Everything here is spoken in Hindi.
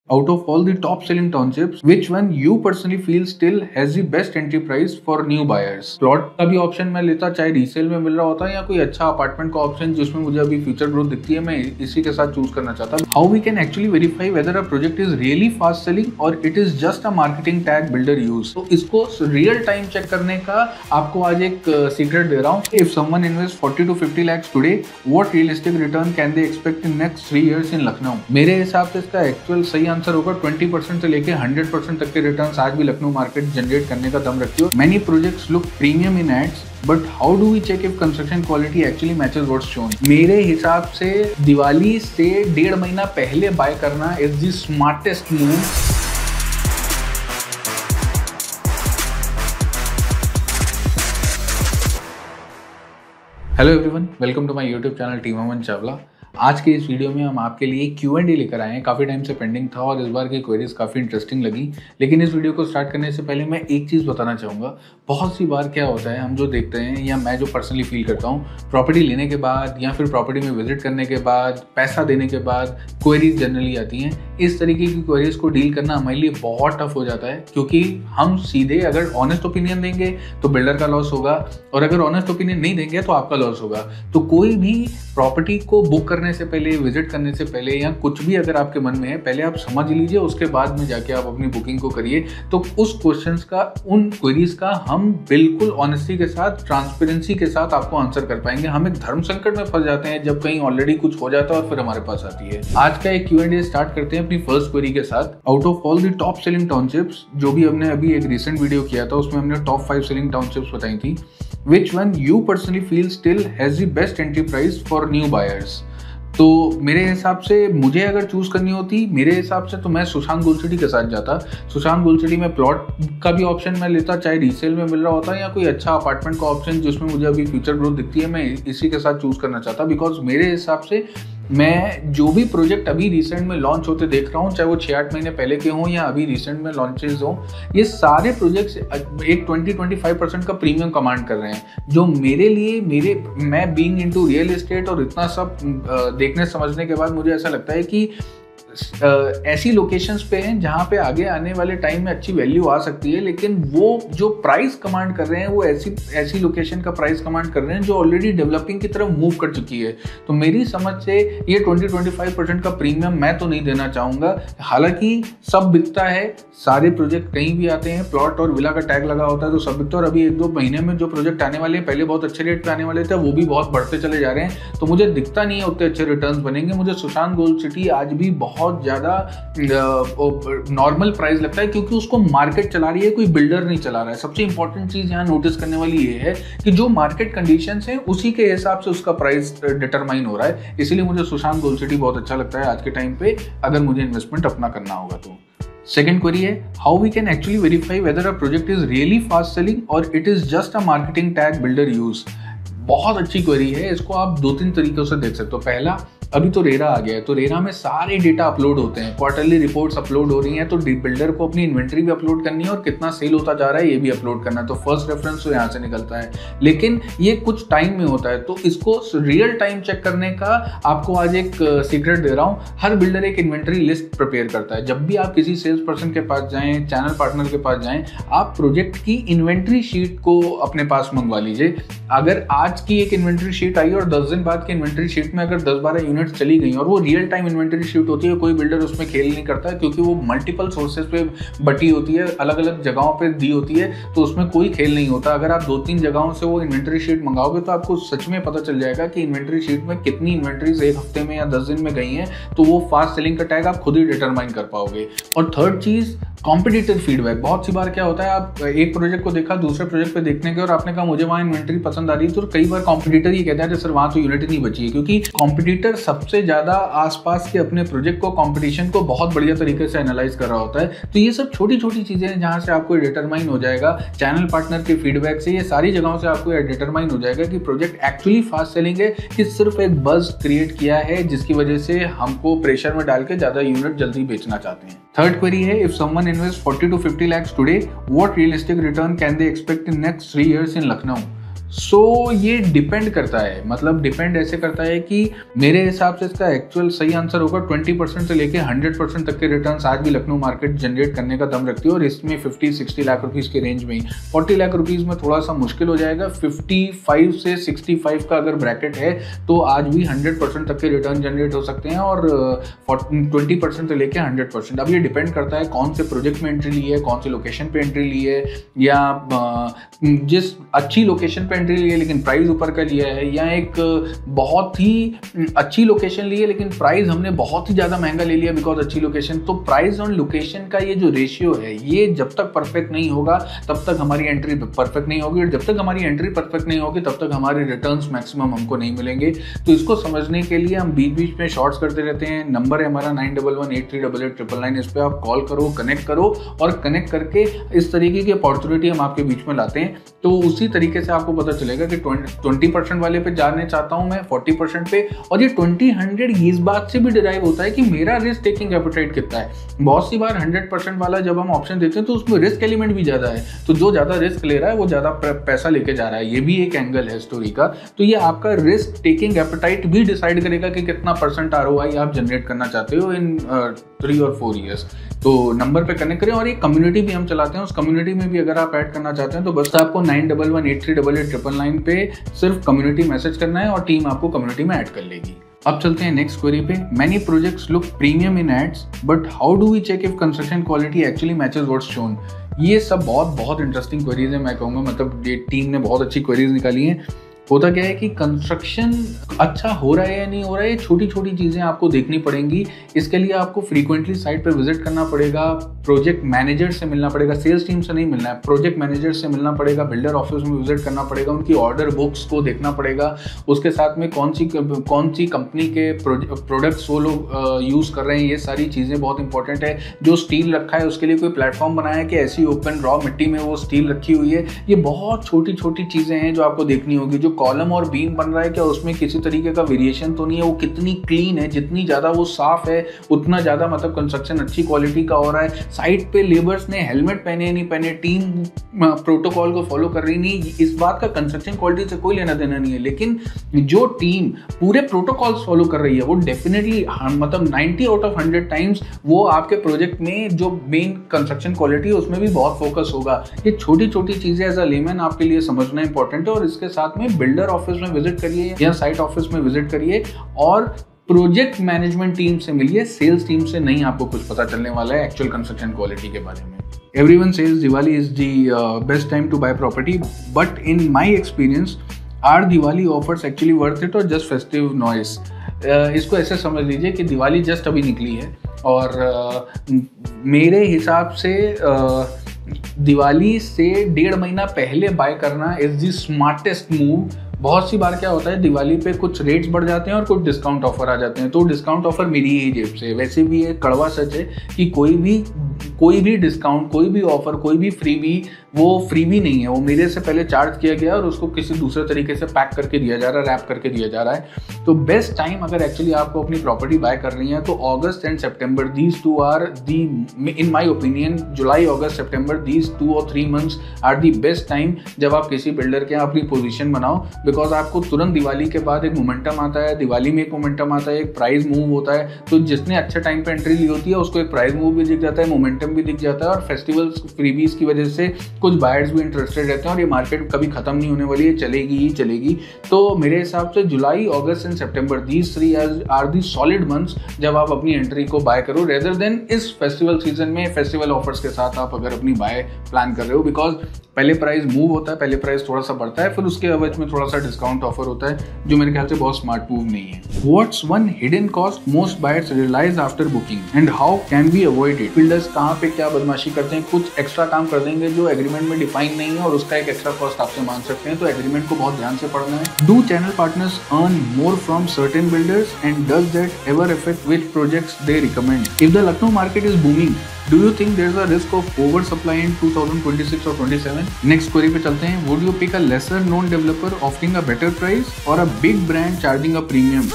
Out of all the top selling townships, which one you personally feel still has the best entry price for new buyers? Plot का भी ऑप्शन मैं लेता, चाहे रीसेल में मिल रहा होता या कोई अच्छा अपार्टमेंट का ऑप्शन जिसमें मुझे अभी फ्यूचर ग्रोथ दिखती है, मैं इसी के साथ चूज करना चाहता हूँ। How we can actually verify whether a project is really fast selling और it is just a marketing tag builder use. तो इसको रियल टाइम चेक करने का आपको आज एक सीक्रेट दे रहा हूँ। If someone invest 40 to 50 lakhs today, what realistic return can they expect in next 3 years इन लखनऊ? मेरे हिसाब से इसका एक्चुअल सही आंसर होगा 20% से लेके 100% तक के रिटर्न्स आज भी लखनऊ मार्केट जनरेट करने का दम रखती है। Many projects look premium in ads, but how do we check if construction quality actually matches what's shown? मेरे हिसाब से दिवाली से 1.5 महीना पहले बाय करना is the smartest move. Hello everyone, welcome to my YouTube channel team Aman Chawla. आज के इस वीडियो में हम आपके लिए Q&A लेकर आए हैं। काफ़ी टाइम से पेंडिंग था और इस बार की क्वेरीज काफ़ी इंटरेस्टिंग लगी। लेकिन इस वीडियो को स्टार्ट करने से पहले मैं एक चीज़ बताना चाहूँगा। बहुत सी बार क्या होता है, हम जो देखते हैं या मैं जो पर्सनली फील करता हूँ, प्रॉपर्टी लेने के बाद या फिर प्रॉपर्टी में विजिट करने के बाद, पैसा देने के बाद क्वेरीज जनरली आती हैं। इस तरीके की क्वेरीज को डील करना हमारे लिए बहुत टफ हो जाता है, क्योंकि हम सीधे अगर ऑनेस्ट ओपिनियन देंगे तो बिल्डर का लॉस होगा और अगर ऑनेस्ट ओपिनियन नहीं देंगे तो आपका लॉस होगा। तो कोई भी प्रॉपर्टी को बुक करने से पहले, विजिट करने से पहले या कुछ भी अगर आपके मन में है, पहले आप समझ लीजिए, उसके बाद में जाके आप अपनी बुकिंग को करिए। तो उस क्वेश्चंस का, उन क्वेरीज का हम बिल्कुल ऑनेस्टी के साथ, ट्रांसपेरेंसी के साथ आपको आंसर कर पाएंगे। हम एक धर्म संकट में फंस जाते हैं जब कहीं ऑलरेडी कुछ हो जाता है और फिर हमारे पास आती है। आज का एक Q&A स्टार्ट करते हैं अपनी फर्स्ट क्वेरी के साथ। Out of all the top selling townships, जो भी हमने अभी एक रिसेंट वीडियो किया था उसमें हमने टॉप 5 सेलिंग टाउनशिप्स बताई थी, which one you personally feel still has the best entry price for new buyers? तो मेरे हिसाब से मुझे अगर चूज करनी होती, मेरे हिसाब से तो मैं सुशांत गोल्ड सिटी के साथ जाता। सुशांत गोल्ड सिटी में प्लॉट का भी ऑप्शन मैं लेता, चाहे रीसेल में मिल रहा होता या कोई अच्छा अपार्टमेंट का ऑप्शन जिसमें मुझे अभी फ्यूचर ग्रोथ दिखती है, मैं इसी के साथ चूज करना चाहता। बिकॉज मेरे हिसाब से मैं जो भी प्रोजेक्ट अभी रिसेंट में लॉन्च होते देख रहा हूँ, चाहे वो 6-8 महीने पहले के हों या अभी रिसेंट में लॉन्चेस हों, ये सारे प्रोजेक्ट्स एक 20-25% का प्रीमियम कमांड कर रहे हैं, जो मेरे लिए, मैं बीइंग इनटू रियल एस्टेट और इतना सब देखने समझने के बाद मुझे ऐसा लगता है कि ऐसी लोकेशंस पे हैं जहाँ पे आगे आने वाले टाइम में अच्छी वैल्यू आ सकती है, लेकिन वो जो प्राइस कमांड कर रहे हैं वो ऐसी लोकेशन का प्राइस कमांड कर रहे हैं जो ऑलरेडी डेवलपिंग की तरफ मूव कर चुकी है। तो मेरी समझ से ये 20-25% का प्रीमियम मैं तो नहीं देना चाहूँगा। हालांकि सब बिकता है, सारे प्रोजेक्ट कहीं भी आते हैं, प्लॉट और विला का टैग लगा होता है तो सब बिकता है। और अभी 1-2 महीने में जो प्रोजेक्ट आने वाले हैं, पहले बहुत अच्छे रेट पे आने वाले थे, वो भी बहुत बढ़ते चले जा रहे हैं। तो मुझे दिखता नहीं है उतने अच्छे रिटर्न बनेंगे। मुझे सुशांत गोल्ड सिटी आज भी बहुत ज्यादा नॉर्मल प्राइस लगता है, क्योंकि उसको मार्केट चला रही है, कोई बिल्डर नहीं चला रहा है। सबसे इंपॉर्टेंट चीज यहाँ नोटिस करने वाली ये है कि जो मार्केट कंडीशंस हैं उसी के हिसाब से उसका प्राइस डिटरमाइन हो रहा है। इसीलिए मुझे सुशांत गोल्ड सिटी बहुत अच्छा लगता है आज के टाइम पे, अगर मुझे इन्वेस्टमेंट अपना करना होगा तो। सेकेंड क्वेरी है, how we can actually verify whether a project is really fast selling और it is just a marketing tag builder use? बहुत अच्छी क्वेरी है। इसको आप 2-3 तरीकों से देख सकते हो। पहला, अभी तो रेरा आ गया है, तो रेरा में सारे डेटा अपलोड होते हैं, क्वार्टरली रिपोर्ट्स अपलोड हो रही हैं, तो बिल्डर को अपनी इन्वेंट्री भी अपलोड करनी है और कितना सेल होता जा रहा है ये भी अपलोड करना है। तो फर्स्ट रेफरेंस तो यहाँ से निकलता है, लेकिन ये कुछ टाइम में होता है। तो इसको रियल टाइम चेक करने का आपको आज एक सीक्रेट दे रहा हूँ। हर बिल्डर एक इन्वेंट्री लिस्ट प्रिपेयर करता है। जब भी आप किसी सेल्स पर्सन के पास जाएं, चैनल पार्टनर के पास जाएं, आप प्रोजेक्ट की इन्वेंट्री शीट को अपने पास मंगवा लीजिए। अगर आज की एक इन्वेंट्री शीट आई और 10 दिन बाद की इन्वेंट्री शीट में अगर 10-12 यूनिट्स चली गई और वो रियल टाइम इन्वेंटरी शीट होती है, कोई बिल्डर उसमें खेल नहीं करता है, क्योंकि वो मल्टीपल सोर्सेज पे बटी होती है, अलग अलग जगहों पे दी होती है, तो उसमें कोई खेल नहीं होता। अगर आप 2-3 जगहों से वो इन्वेंटरी शीट मंगाओगे तो आपको सच में पता चल जाएगा कि इन्वेंटरी शीट में कितनी इन्वेंटरीज एक हफ्ते में या 10 दिन में गई हैं। तो वो फास्ट सेलिंग का टैग आप खुद ही डिटरमाइन कर पाओगे। और थर्ड चीज, कॉम्पिटिटिव फीडबैक। बहुत सी बार क्या होता है, आप एक प्रोजेक्ट को देखा, दूसरे प्रोजेक्ट पे देखने के और आपने कहा मुझे वहाँ इन्वेंटरी पसंद आ रही है, तो कई बार कॉम्पिटिटर ये कहता है सर वहाँ तो यूनिट नहीं बची है, क्योंकि कॉम्पिटिटर सबसे ज्यादा आसपास के अपने प्रोजेक्ट को, कॉम्पिटिशन को बहुत बढ़िया तरीके से एनालाइज कर रहा होता है। तो ये सब छोटी छोटी चीजें हैं जहाँ से आपको डिटरमाइन हो जाएगा, चैनल पार्टनर के फीडबैक से, ये सारी जगहों से आपको डिटरमाइन हो जाएगा कि प्रोजेक्ट एक्चुअली फास्ट सेलिंग है कि सिर्फ एक बज क्रिएट किया है जिसकी वजह से हमको प्रेशर में डाल के ज्यादा यूनिट जल्दी बेचना चाहते हैं। थर्ड क्वेरी है, if someone invest 40 to 50 lakhs today, what realistic return can they expect in next 3 years इन लखनऊ? सो ये डिपेंड करता है, मतलब डिपेंड ऐसे करता है कि मेरे हिसाब से इसका एक्चुअल सही आंसर होगा 20% से लेके 100% तक के रिटर्न्स आज भी लखनऊ मार्केट जनरेट करने का दम रखती है, और इसमें 50-60 लाख रुपीज़ के रेंज में ही। 40 लाख रुपीज़ में थोड़ा सा मुश्किल हो जाएगा। 55 से 65 का अगर ब्रैकेट है तो आज भी 100% तक के रिटर्न जनरेट हो सकते हैं, और 20% से लेके 100%। अब ये डिपेंड करता है कौन से प्रोजेक्ट में एंट्री ली है, कौन से लोकेशन पे एंट्री ली है, या जिस अच्छी लोकेशन पे एंट्री ली है लेकिन प्राइस ऊपर का लिया है, या एक बहुत ही अच्छी लोकेशन ली है लेकिन प्राइस हमने बहुत ही ज़्यादा महंगा ले लिया बिकॉज अच्छी लोकेशन। तो प्राइस और लोकेशन का ये जो रेशियो है, ये जब तक परफेक्ट नहीं होगा तब तक हमारी एंट्री परफेक्ट नहीं होगी, और जब तक हमारी एंट्री परफेक्ट नहीं होगी तब तक हमारे रिटर्न्स मैक्सिमम हमको नहीं मिलेंगे। तो इसको समझने के लिए हम बीच बीच में शॉर्ट्स करते रहते हैं। नंबर है हमारा 9118388999। इस पर आप कॉल करो, कनेक्ट करो, और कनेक्ट करके इस तरीके की अपॉर्चुनिटी हम आपके बीच में लाते हैं। तो उसी तरीके से आपको पता चलेगा कि 20% वाले पे जाने चाहता हूं मैं, 40% पे। और ये 20-100 इस बात से भी डिराइव होता है कि मेरा रिस्क टेकिंग एपेटाइट कितना है। बहुत सी बार 100% वाला जब हम ऑप्शन देते हैं तो उसमें रिस्क एलिमेंट भी ज़्यादा है, तो जो ज़्यादा रिस्क ले रहा है वो ज़्यादा पैसा लेके जा रहा है। ये भी एक एंगल है स्टोरी का। तो ये आपका रिस्क टेकिंग एपेटाइट भी डिसाइड करेगा कि कितना % ROI आप जनरेट करना चाहते हो इन 3 और 4 ईयर्स। तो नंबर पे कनेक्ट करें, और एक कम्युनिटी भी हम चलाते हैं, उस कम्युनिटी में भी अगर आप ऐड करना चाहते हैं तो बस आपको 9118388999 पे सिर्फ कम्युनिटी मैसेज करना है और टीम आपको कम्युनिटी में ऐड कर लेगी। अब चलते हैं नेक्स्ट क्वेरी पे। Many projects look premium in ads but how do we check if construction quality actually matches what's shown. ये सब बहुत इंटरेस्टिंग क्वेरीज है, मैं कहूँगा। मतलब ये टीम ने बहुत अच्छी क्वेरीज निकाली हैं। होता क्या है कि कंस्ट्रक्शन अच्छा हो रहा है या नहीं हो रहा है, ये छोटी छोटी चीज़ें आपको देखनी पड़ेंगी। इसके लिए आपको फ्रीक्वेंटली साइट पर विजिट करना पड़ेगा, प्रोजेक्ट मैनेजर से मिलना पड़ेगा, सेल्स टीम से नहीं मिलना है, प्रोजेक्ट मैनेजर से मिलना पड़ेगा, बिल्डर ऑफिस में विजिट करना पड़ेगा, उनकी ऑर्डर बुक्स को देखना पड़ेगा, उसके साथ में कौन सी कंपनी के प्रोडक्ट्स वो लोग यूज़ कर रहे हैं, ये सारी चीज़ें बहुत इंपॉर्टेंट है। जो स्टील रखा है उसके लिए कोई प्लेटफॉर्म बनाया है कि ऐसी ओपन रॉ मिट्टी में वो स्टील रखी हुई है। ये बहुत छोटी छोटी चीज़ें हैं जो आपको देखनी होगी। जो कॉलम और बीम बन रहा है क्या उसमें किसी तरीके का वेरिएशन तो नहीं है, वो कितनी क्लीन है, जितनी ज़्यादा वो साफ है उतना ज़्यादा मतलब कंस्ट्रक्शन अच्छी क्वालिटी का हो रहा है। साइट पे लेबर्स ने हेलमेट पहने नहीं पहने, टीम प्रोटोकॉल को फॉलो कर रही नहीं, इस बात का कंस्ट्रक्शन क्वालिटी से कोई लेना देना नहीं है। लेकिन जो टीम पूरे प्रोटोकॉल्स फॉलो कर रही है वो डेफिनेटली मतलब 90 आउट ऑफ 100 टाइम्स वो आपके प्रोजेक्ट में जो मेन कंस्ट्रक्शन क्वालिटी है उसमें भी बहुत फोकस होगा। ये छोटी छोटी चीज़ें एज अ लेमैन आपके लिए समझना इंपॉर्टेंट है। और इसके साथ में बिल्डर ऑफिस में विजिट करिए या साइट ऑफिस में विजिट करिए और प्रोजेक्ट मैनेजमेंट टीम से मिलिए, सेल्स टीम से नहीं आपको कुछ पता चलने वाला है एक्चुअल कंस्ट्रक्शन क्वालिटी के बारे में। Everyone says Diwali is the best time to buy property, but in my experience, are Diwali offers actually worth it or just festive noise? इसको ऐसे समझ लीजिए कि दिवाली जस्ट अभी निकली है और मेरे हिसाब से दिवाली से 1.5 महीना पहले बाय करना इज द स्मार्टेस्ट मूव। बहुत सी बार क्या होता है दिवाली पे कुछ रेट्स बढ़ जाते हैं और कुछ डिस्काउंट ऑफर आ जाते हैं, तो डिस्काउंट ऑफर मेरी ही जेब से। वैसे भी ये कड़वा सच है कि कोई भी डिस्काउंट, कोई भी ऑफर, कोई भी फ्रीबी वो फ्रीबी नहीं है, वो मेरे से पहले चार्ज किया गया और उसको किसी दूसरे तरीके से पैक करके दिया जा रहा है, रैप करके दिया जा रहा है। तो बेस्ट टाइम अगर एक्चुअली आपको अपनी प्रॉपर्टी बाय करनी है तो August and September, these two are the, in my opinion July August September, these 2 और 3 months are the best time जब आप किसी बिल्डर के यहाँ अपनी पोजीशन बनाओ। बिकॉज आपको तुरंत दिवाली के बाद एक मोमेंटम आता है, दिवाली में एक मोमेंटम आता है, एक प्राइस मूव होता है। तो जिसने अच्छे टाइम पे एंट्री ली होती है उसको एक प्राइस मूव भी दिख जाता है, मोमेंटम भी दिख जाता है, और फेस्टिवल्स फ्रीबीज की वजह से कुछ बायर्स भी इंटरेस्टेड रहते हैं और ये मार्केट कभी खत्म नहीं होने वाली है, चलेगी ही चलेगी। तो मेरे हिसाब से July, August and September, these 3 are the solid months जब आप अपनी एंट्री को बाय करो, रेदर देन इस फेस्टिवल सीजन में फेस्टिवल ऑफर्स के साथ आप अगर अपनी बाय प्लान कर रहे हो। बिकॉज पहले प्राइस मूव होता है, पहले प्राइस थोड़ा सा बढ़ता है, फिर उसके एवज में थोड़ा सा डिस्काउंट ऑफर होता है, जो मेरे ख्याल से बहुत स्मार्ट मूव नहीं है। What's one hidden cost most buyers realise after booking and how can we avoid it? Builders कहाँ पे क्या बदमाशी करते हैं, कुछ एक्स्ट्रा काम कर देंगे जो एग्रीमेंट में डिफाइन नहीं है और उसका एक एक्स्ट्रा कॉस्ट आपसे मांग सकते हैं, तो एग्रीमेंट को बहुत ध्यान से पढ़ना है। Do channel partners earn more from certain builders and does that ever affect which projects they recommend? If the Lucknow market is booming, do you think there is a risk of oversupply in 2026 or 27? Next query पे चलते हैं। Would you pick a lesser known developer offering a better price or a big brand charging a premium?